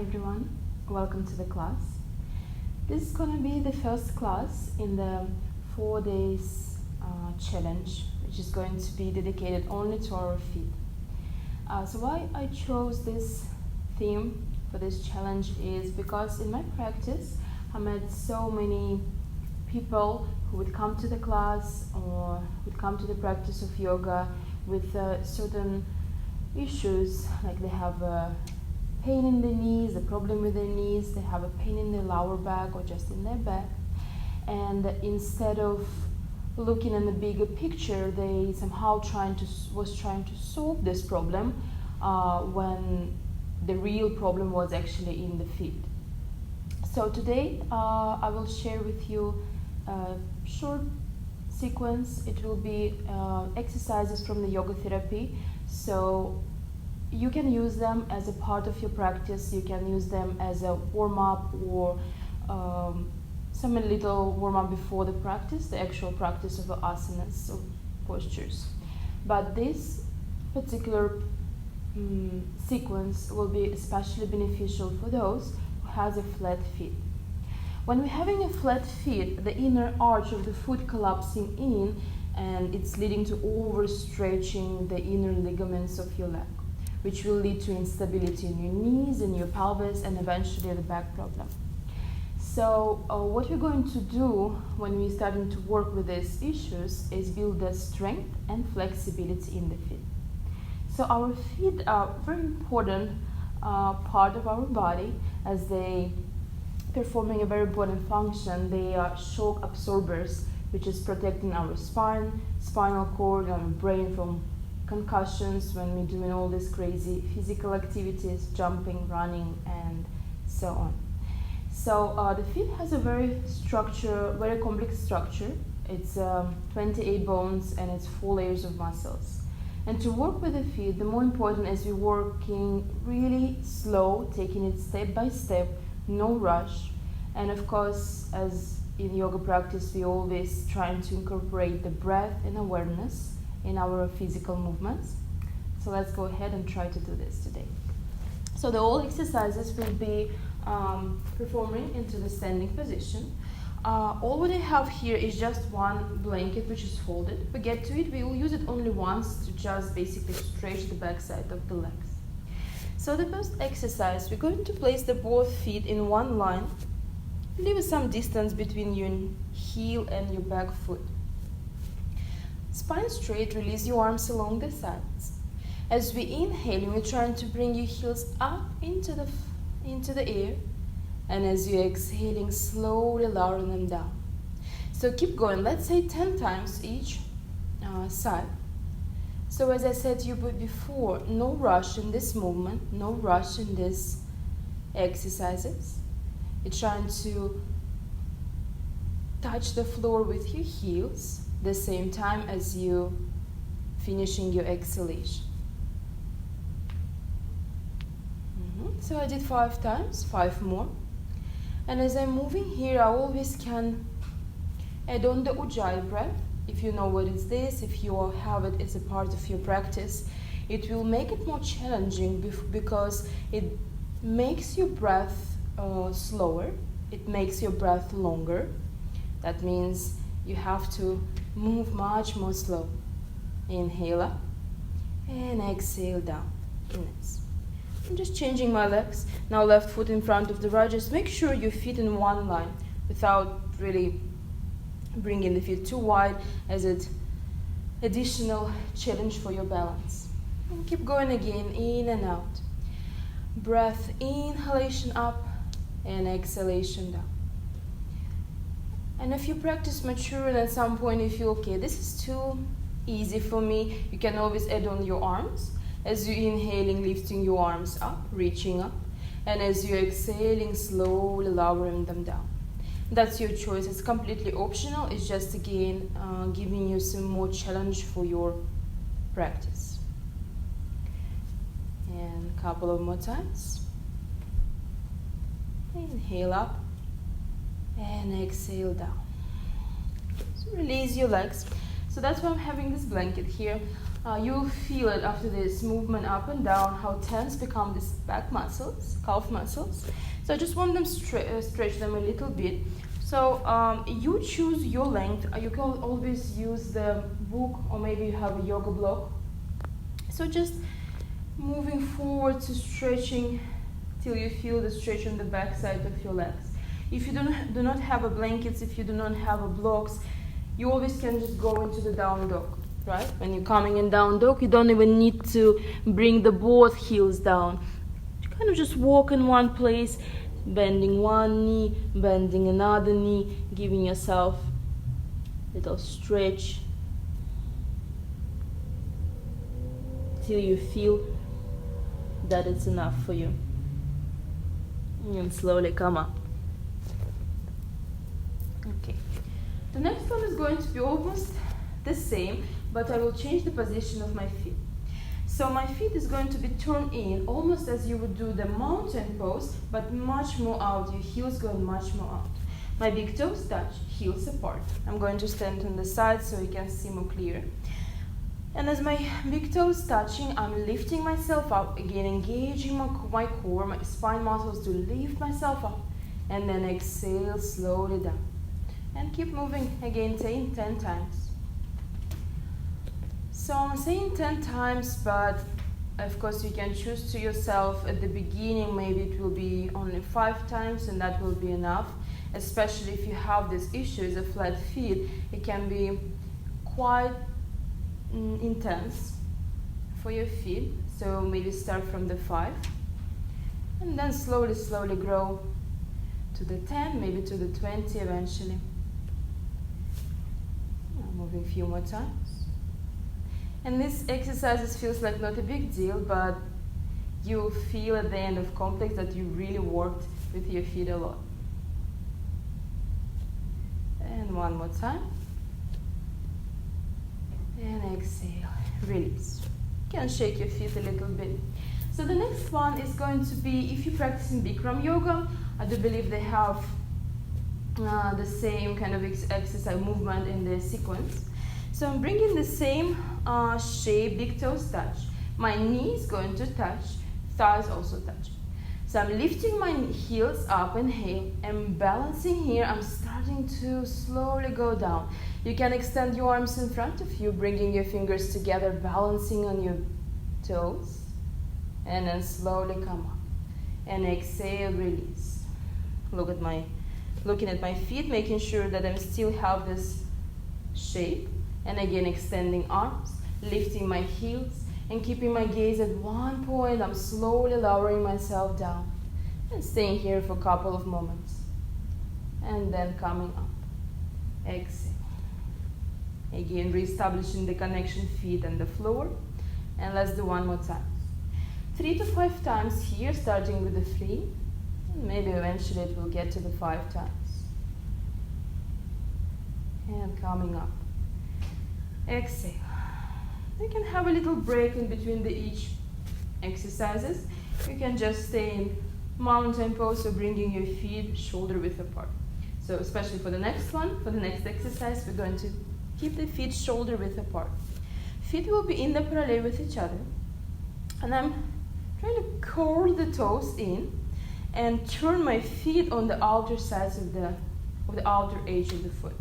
everyone, welcome to the class. This is going to be the first class in the 4 days challenge, which is going to be dedicated only to our feet. So why I chose this theme for this challenge is because in my practice I met so many people who would come to the class or would come to the practice of yoga with certain issues, like they have a pain in the knees, a problem with their knees, they have a pain in their lower back or just in their back, and instead of looking in the bigger picture, they somehow was trying to solve this problem when the real problem was actually in the feet. So today I will share with you a short sequence. It will be exercises from the yoga therapy, so you can use them as a part of your practice. You can use them as a warm-up or some little warm-up before the practice, the actual practice of the asanas or postures. But this particular sequence will be especially beneficial for those who has a flat feet. When we're having a flat feet, the inner arch of the foot collapsing in, and it's leading to overstretching the inner ligaments of your leg, which will lead to instability in your knees, in your pelvis, and eventually the back problem. So what we're going to do when we're starting to work with these issues is build the strength and flexibility in the feet. So our feet are very important part of our body, as they performing a very important function. They are shock absorbers, which is protecting our spine, spinal cord, and brain from concussions when we're doing all these crazy physical activities, jumping, running, and so on. So the feet has a very complex structure. It's 28 bones and it's 4 layers of muscles. And to work with the feet, the more important is we're working really slow, taking it step by step, no rush. And of course, as in yoga practice, we always trying to incorporate the breath and awareness in our physical movements. So let's go ahead and try to do this today. So the all exercises will be performing into the standing position. All what I have here is just one blanket which is folded. We get to it, we will use it only once to just basically stretch the back side of the legs. So the first exercise, we're going to place the both feet in one line, leave some distance between your heel and your back foot. Spine straight, release your arms along the sides. As we inhale, we're trying to bring your heels up into the air, and as you're exhaling, slowly lowering them down. So keep going, let's say 10 times each side. So as I said to you before, no rush in this movement, no rush in these exercises. You're trying to touch the floor with your heels the same time as you finishing your exhalation. So I did 5 times, 5 more. And as I'm moving here, I always can add on the Ujjayi breath. If you know what is this, if you have it as a part of your practice, it will make it more challenging because it makes your breath slower, it makes your breath longer. That means you have to move much more slow. Inhale up and exhale down. Nice. I'm just changing my legs. Now left foot in front of the right. Just make sure your feet in one line without really bringing the feet too wide, as an additional challenge for your balance. And keep going again, in and out. Breath, inhalation up and exhalation down. And if you practice mature and at some point you feel, okay, this is too easy for me, you can always add on your arms. As you're inhaling, lifting your arms up, reaching up. And as you're exhaling, slowly lowering them down. That's your choice. It's completely optional. It's just, again, giving you some more challenge for your practice. And a couple of more times. Inhale up and exhale down. So release your legs. So that's why I'm having this blanket here. You'll feel it after this movement up and down, how tense become these back muscles, calf muscles. So I just want them stretch them a little bit. So you choose your length. You can always use the book, or maybe you have a yoga block. So just moving forward to stretching till you feel the stretch on the back side of your legs. If you do not have a blankets, if you do not have a blocks, you always can just go into the down dog, right? When you're coming in down dog, you don't even need to bring the both heels down. You kind of just walk in one place, bending one knee, bending another knee, giving yourself a little stretch till you feel that it's enough for you. And slowly come up. Okay. The next one is going to be almost the same, but I will change the position of my feet. So my feet is going to be turned in, almost as you would do the mountain pose, but much more out. Your heels going much more out. My big toes touch, heels apart. I'm going to stand on the side so you can see more clear. And as my big toes touching, I'm lifting myself up, again engaging my core, my spine muscles to lift myself up. And then exhale slowly down. And keep moving, again saying 10 times. So I'm saying 10 times, but of course you can choose to yourself at the beginning, maybe it will be only 5 times and that will be enough. Especially if you have this issue with a flat feet, it can be quite intense for your feet. So maybe start from the 5 and then slowly grow to the 10, maybe to the 20 eventually. Moving a few more times. And this exercise feels like not a big deal, but you feel at the end of complex that you really worked with your feet a lot. And one more time. And exhale, release. You can shake your feet a little bit. So the next one is going to be, if you practice in Bikram yoga, I do believe they have the same kind of exercise movement in the sequence. So I'm bringing the same shape, big toes touch. My knee is going to touch, thighs also touch. So I'm lifting my heels up, inhale, and balancing here. I'm starting to slowly go down. You can extend your arms in front of you, bringing your fingers together, balancing on your toes, and then slowly come up. And exhale, release. Looking at my feet, making sure that I still have this shape. And again, extending arms, lifting my heels, and keeping my gaze at one point. I'm slowly lowering myself down and staying here for a couple of moments. And then coming up. Exhale. Again, reestablishing the connection feet and the floor. And let's do one more time. 3 to 5 times here, starting with the 3. And maybe eventually it will get to the 5 times. And coming up. Exhale. You can have a little break in between each exercises. You can just stay in mountain pose, so bringing your feet shoulder width apart. So especially for the next one, for the next exercise, we're going to keep the feet shoulder width apart. Feet will be in the parallel with each other. And I'm trying to curl the toes in and turn my feet on the outer sides of the outer edge of the foot.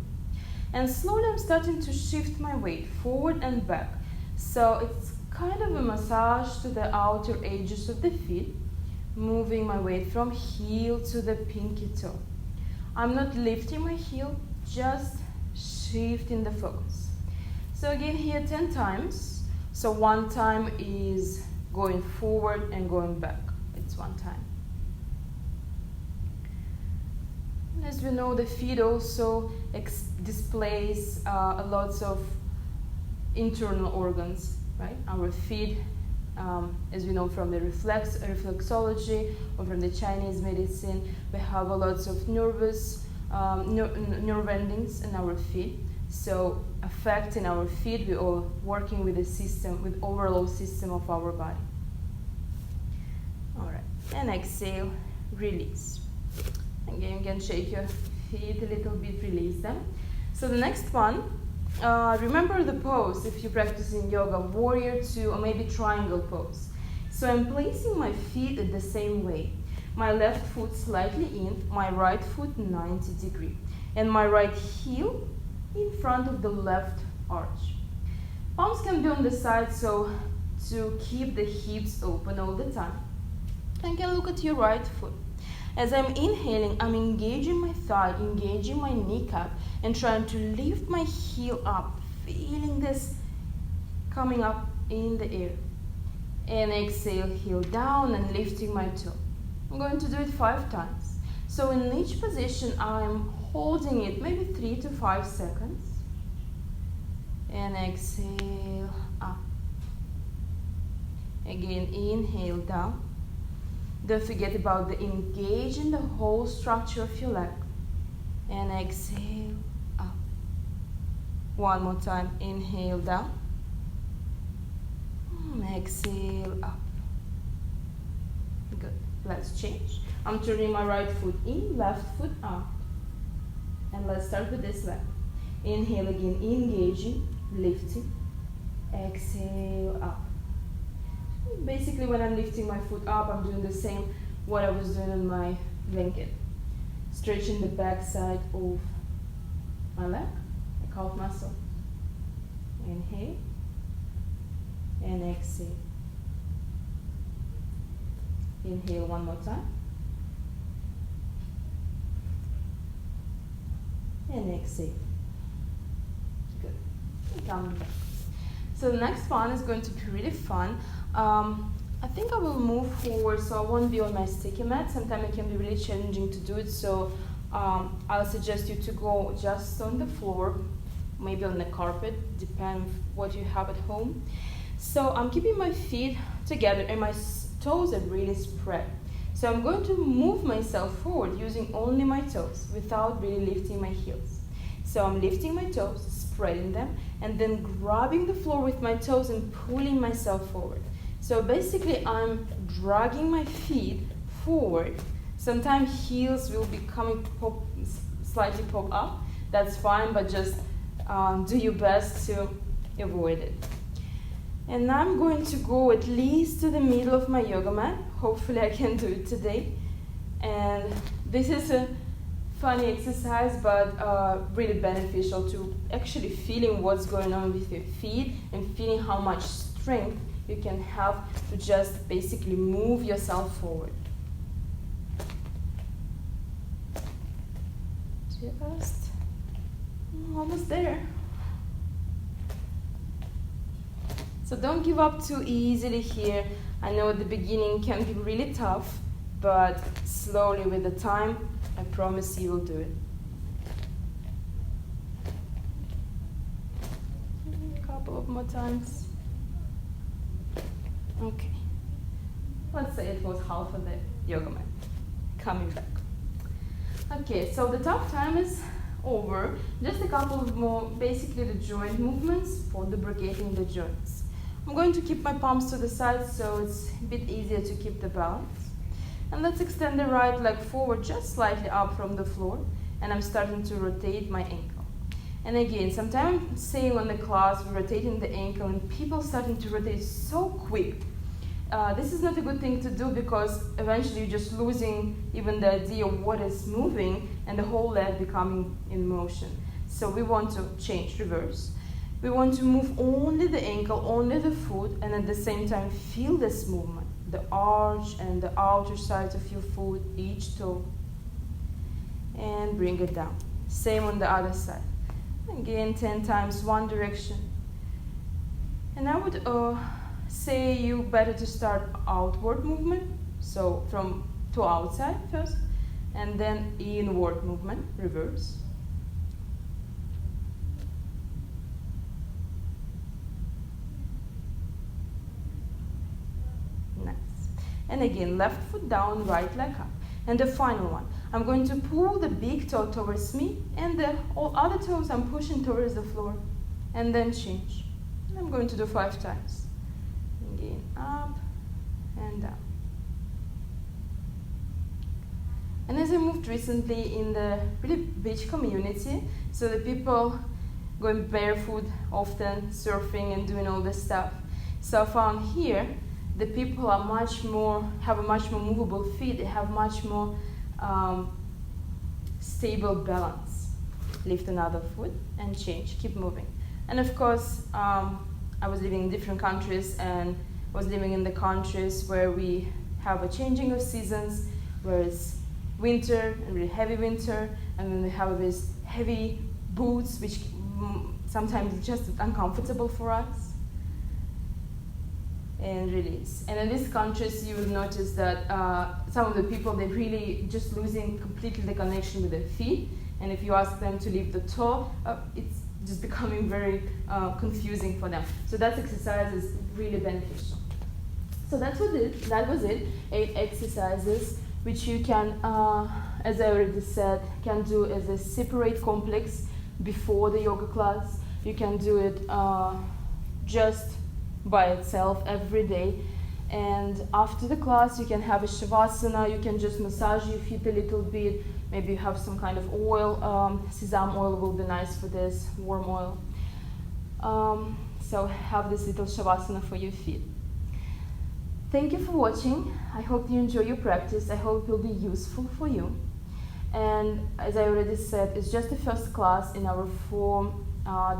And slowly I'm starting to shift my weight forward and back. So it's kind of a massage to the outer edges of the feet, moving my weight from heel to the pinky toe. I'm not lifting my heel, just shifting the focus. So again here 10 times. So 1 time is going forward and going back. It's 1 time. As we know, the feet also displays lots of internal organs, right? Our feet, as we know from the reflexology or from the Chinese medicine, we have a lots of nerve endings in our feet. So affecting our feet, we are working with the system, with overall system of our body. All right, and exhale, release. Again, you can shake your feet a little bit, release them. So the next one, remember the pose if you're practicing yoga, warrior two or maybe triangle pose. So I'm placing my feet in the same way. My left foot slightly in, my right foot 90 degree, and my right heel in front of the left arch. Palms can be on the side, so to keep the hips open all the time. And can look at your right foot. As I'm inhaling, I'm engaging my thigh, engaging my kneecap, and trying to lift my heel up, feeling this coming up in the air. And exhale, heel down and lifting my toe. I'm going to do it 5 times. So in each position, I'm holding it maybe 3 to 5 seconds. And exhale up. Again, inhale down. Don't forget about the engaging the whole structure of your leg. And exhale up. One more time, inhale down. Exhale up. Good. Let's change. I'm turning my right foot in, left foot out. And let's start with this leg. Inhale again, engaging, lifting. Exhale up. Basically, when I'm lifting my foot up, I'm doing the same what I was doing on my blanket. Stretching the back side of my leg, the calf muscle. Inhale and exhale. Inhale one more time. And exhale. Good. And coming back. So the next one is going to be really fun. I think I will move forward, so I won't be on my sticky mat. Sometimes it can be really challenging to do it, so I'll suggest you to go just on the floor, maybe on the carpet, depends what you have at home. So I'm keeping my feet together and my toes are really spread. So I'm going to move myself forward using only my toes without really lifting my heels. So I'm lifting my toes, spreading them, and then grabbing the floor with my toes and pulling myself forward. So basically I'm dragging my feet forward. Sometimes heels will be coming slightly pop up. That's fine, but just do your best to avoid it. And I'm going to go at least to the middle of my yoga mat. Hopefully I can do it today. And this is a funny exercise, but really beneficial to actually feeling what's going on with your feet and feeling how much strength you can have to just basically move yourself forward. Just almost there. So don't give up too easily here. I know at the beginning can be really tough, but slowly with the time, I promise you will do it. A couple of more times. Okay. Let's say it was half of the yoga mat. Coming back. Okay, so the tough time is over. Just a couple of more, basically the joint movements for lubricating the joints. I'm going to keep my palms to the side so it's a bit easier to keep the balance. And let's extend the right leg forward just slightly up from the floor. And I'm starting to rotate my ankle. And again, sometimes I'm saying on the class, we're rotating the ankle and people starting to rotate so quick. This is not a good thing to do because eventually you're just losing even the idea of what is moving and the whole leg becoming in motion. So we want to change, reverse. We want to move only the ankle, only the foot, and at the same time feel this movement. The arch and the outer side of your foot, each toe. And bring it down. Same on the other side. Again, 10 times one direction. And I would say you better to start outward movement. So from to outside first, and then inward movement, reverse. And again, left foot down, right leg up. And the final one, I'm going to pull the big toe towards me and the all other toes I'm pushing towards the floor. And then change. And I'm going to do 5 times. Again, up and down. And as I moved recently in the really beach community, so the people going barefoot often, surfing and doing all this stuff. So I found here the people are have a much more movable feet. They have much more stable balance. Lift another foot and change, keep moving. And of course, I was living in different countries and was living in the countries where we have a changing of seasons, where it's winter and really heavy winter, and then we have these heavy boots, which sometimes is just uncomfortable for us. And release. And in these countries, you will notice that some of the people, they're really just losing completely the connection with their feet. And if you ask them to leave the toe, it's just becoming very confusing for them. So that exercise is really beneficial. So that was it. 8 exercises, which you can, as I already said, can do as a separate complex before the yoga class. You can do it just by itself every day. And after the class, you can have a shavasana. You can just massage your feet a little bit. Maybe you have some kind of oil. Sesame oil will be nice for this, warm oil. So have this little shavasana for your feet. Thank you for watching. I hope you enjoy your practice. I hope it will be useful for you. And as I already said, it's just the first class in our 4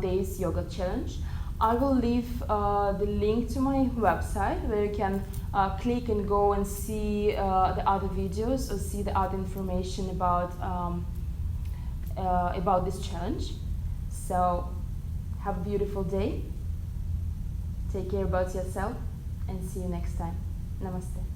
days yoga challenge. I will leave the link to my website where you can click and go and see the other videos or see the other information about this challenge. So have a beautiful day. Take care about yourself and see you next time. Namaste.